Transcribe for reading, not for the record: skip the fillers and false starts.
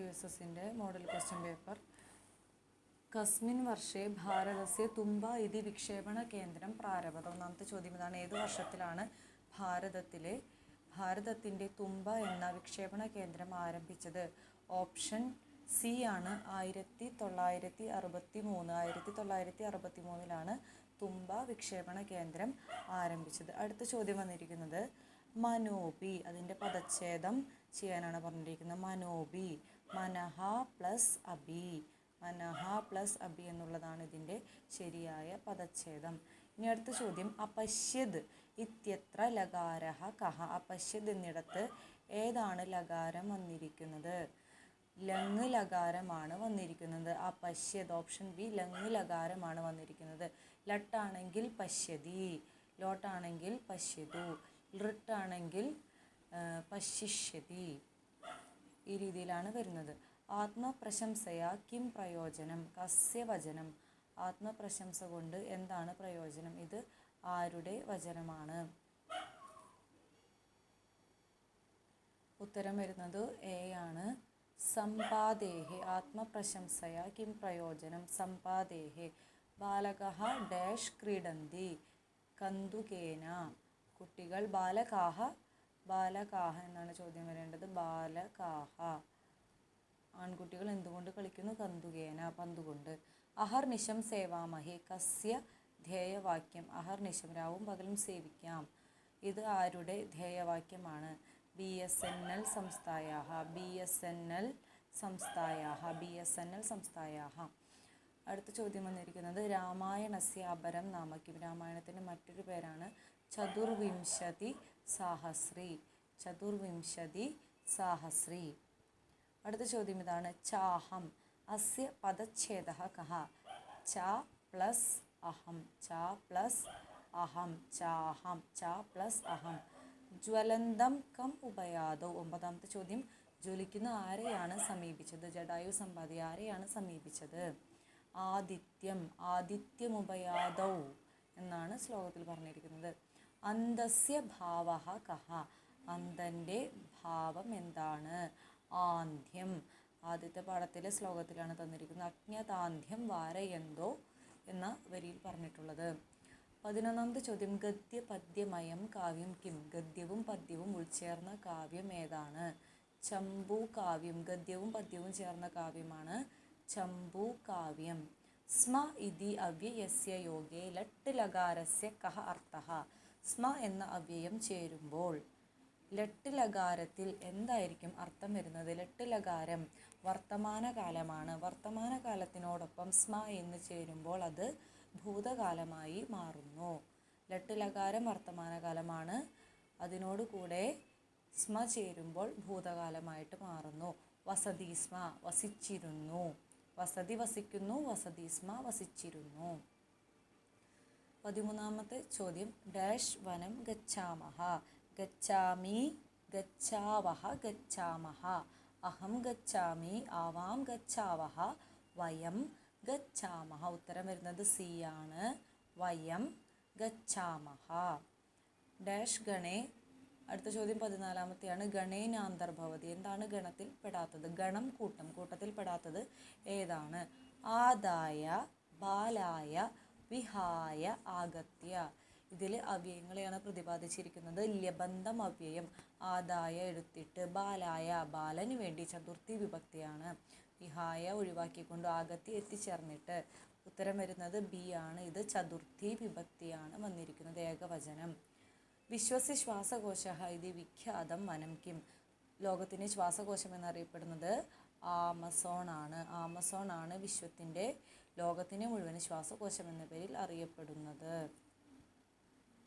USSന്റെ model question paper. കസ്മിൻ വർഷേ ഭാരതസ്യ തുമ്പ ഇതി വിക്ഷേപണ കേന്ദ്രം പ്രാരഭത. ഒന്നാമത്തെ ചോദ്യം ഇതാണ്: ഏത് വർഷത്തിലാണ് ഭാരതത്തിൻ്റെ തുമ്പ എന്ന വിക്ഷേപണ കേന്ദ്രം ആരംഭിച്ചത്? ഓപ്ഷൻ സി ആണ് 1963. തുമ്പ വിക്ഷേപണ കേന്ദ്രം ആരംഭിച്ചത്. അടുത്ത ചോദ്യം വന്നിരിക്കുന്നത് മനോബി. അതിൻ്റെ പദച്ഛേദം ചെയ്യാനാണ് പറഞ്ഞിരിക്കുന്നത്. മനോബി, മനഹ പ്ലസ് അബി. മനഹ പ്ലസ് അബി എന്നുള്ളതാണ് ഇതിൻ്റെ ശരിയായ പദച്ഛേദം. ഇനി അടുത്ത ചോദ്യം: അപശ്യത് ഇത്യത്ര ലകാരഃ കഹ. അപശ്യത് എന്നിടത്ത് ഏതാണ് ലകാരം വന്നിരിക്കുന്നത്? ലങ് ലകാരമാണ് വന്നിരിക്കുന്നത്. അപശ്യത്, ഓപ്ഷൻ ബി, ലങ് ലകാരമാണ് വന്നിരിക്കുന്നത്. ലട്ടാണെങ്കിൽ പശ്യതി, ലോട്ടാണെങ്കിൽ പശ്യതു, ലൃട്ടാണെങ്കിൽ പശ്യിഷ്യതി. ഈ രീതിയിലാണ് വരുന്നത്. ആത്മപ്രശംസയാ കിം പ്രയോജനം? കസ്യ വചനം. ആത്മപ്രശംസ കൊണ്ട് എന്താണ് പ്രയോജനം? ഇത് ആരുടെ വചനമാണ്? ഉത്തരം വരുന്നത് എ ആണ്. സമ്പാദേഹേ. ആത്മപ്രശംസയാ കിം പ്രയോജനം? സമ്പാദേഹേ. ബാലകഃ ഡാഷ് ക്രീഡന്തി കന്ദുകേന. കുട്ടികൾ ബാലകാഹ എന്നാണ് ചോദ്യം വരേണ്ടത്. ബാലകാഹ, ആൺകുട്ടികൾ എന്തുകൊണ്ട് കളിക്കുന്നു? കന്ദുകേന, പന്തുകൊണ്ട്. അഹർനിശം സേവാമഹേ. കസ്യ ധ്യേയവാക്യം? അഹർനിശം, രാവും പകലും സേവിക്കാം. ഇത് ആരുടെ ധ്യേയവാക്യമാണ്? BSNL സംസ്ഥായാഹ. അടുത്ത ചോദ്യം വന്നിരിക്കുന്നത് രാമായണസ്യ അപരം നാമ കിം? രാമായണത്തിൻ്റെ മറ്റൊരു പേരാണ് ചതുർവിംശതി സാഹസ്രി. അടുത്ത ചോദ്യം ഇതാണ്: ചാഹം അസ്യ പദച്ഛേദഃ കഃ? ച പ്ലസ് അഹം, ചാഹം. ജ്വലന്തം കം ഉപയാദൗ. ഒമ്പതാമത്തെ ചോദ്യം: ജ്വലിക്കുന്ന ആരെയാണ് സമീപിച്ചത്? ജടായു സമ്പാതി ആരെയാണ് സമീപിച്ചത്? ആദിത്യമുപയാദൗ എന്നാണ് ശ്ലോകത്തിൽ പറഞ്ഞിരിക്കുന്നത്. അന്തസ്യ ഭാവഃ കഃ? അന്തൻ്റെ ഭാവം എന്താണ്? ആന്ധ്യം. ആദ്യത്തെ പാഠത്തിലെ ശ്ലോകത്തിലാണ് തന്നിരിക്കുന്നത്. അജ്ഞതാന്ധ്യം വാരയന്തോ എന്ന വരിയിൽ പറഞ്ഞിട്ടുള്ളത്. 11ാമത്തെ ചോദ്യം: ഗദ്യപദ്യമയം കാവ്യം കിം? ഗദ്യവും പദ്യവും ഉൾച്ചേർന്ന കാവ്യം ഏതാണ്? ചമ്പു കാവ്യം. ഗദ്യവും പദ്യവും ചേർന്ന കാവ്യമാണ് ചമ്പു കാവ്യം. സ്മ ഇതി അവ്യയസ്യ യോഗേ ലട്ട് ലകാരസ്യ കഃ അർത്ഥഃ? സ്മ എന്ന അവ്യയം ചേരുമ്പോൾ ലട്ട് ലകാരത്തിൽ എന്തായിരിക്കും അർത്ഥം വരുന്നത്? ലട്ട് ലകാരം വർത്തമാനകാലമാണ്. വർത്തമാനകാലത്തിനോടൊപ്പം സ്മ എന്ന് ചേരുമ്പോൾ അത് ഭൂതകാലമായി മാറുന്നു. ലട്ട് ലകാരം വർത്തമാനകാലമാണ്, അതിനോടുകൂടെ സ്മ ചേരുമ്പോൾ ഭൂതകാലമായിട്ട് മാറുന്നു. വസതി സ്മ, വസിച്ചിരുന്നു. വസതി വസിക്കുന്നു, വസതി സ്മ വസിച്ചിരുന്നു. 13ാമത്തെ ചോദ്യം: ഡാഷ് വനം ഗച്ഛാമഹ? ഗച്ഛാമി, ഗച്ഛാവഹ, ഗച്ഛാമഹ. അഹം ഗച്ഛാമി, ആവാം ഗച്ഛാവഹ, വയം ഗച്ഛാമഹ. ഉത്തരം വരുന്നത് സി ആണ്. വയം ഗച്ഛാമഹ. ഡാഷ് ഗണേ. അടുത്ത ചോദ്യം 14ാമത്തെയാണ്. ഗണേനാന്തർഭവതി. എന്താണ് ഗണത്തിൽ പെടാത്തത്? ഗണം, കൂട്ടം. കൂട്ടത്തിൽ പെടാത്തത് ഏതാണ്? ആദായ, ബാലായ, വിഹായ, ആഗത്യ. ഇതിൽ അവ്യയങ്ങളെയാണ് പ്രതിപാദിച്ചിരിക്കുന്നത്. ല്യബന്ധം അവ്യയം. ആദായ എടുത്തിട്ട്, ബാലായ ബാലന് വേണ്ടി ചതുർത്ഥി വിഭക്തിയാണ്. വിഹായ ഒഴിവാക്കിക്കൊണ്ട് ആഗത്യ എത്തിച്ചേർന്നിട്ട്. ഉത്തരം വരുന്നത് ബി ആണ്. ഇത് ചതുർത്ഥി വിഭക്തിയാണ് വന്നിരിക്കുന്നത്, ഏകവചനം. വിശ്വസ്യ ശ്വാസകോശഃ ഇതി വിഖ്യാതം വനം കിം? ലോകത്തിൻ്റെ ശ്വാസകോശം എന്നറിയപ്പെടുന്നത് ആമസോൺ ആണ്. വിശ്വത്തിൻ്റെ, ലോകത്തിൻ്റെ മുഴുവൻ ശ്വാസകോശം എന്ന പേരിൽ അറിയപ്പെടുന്നത്.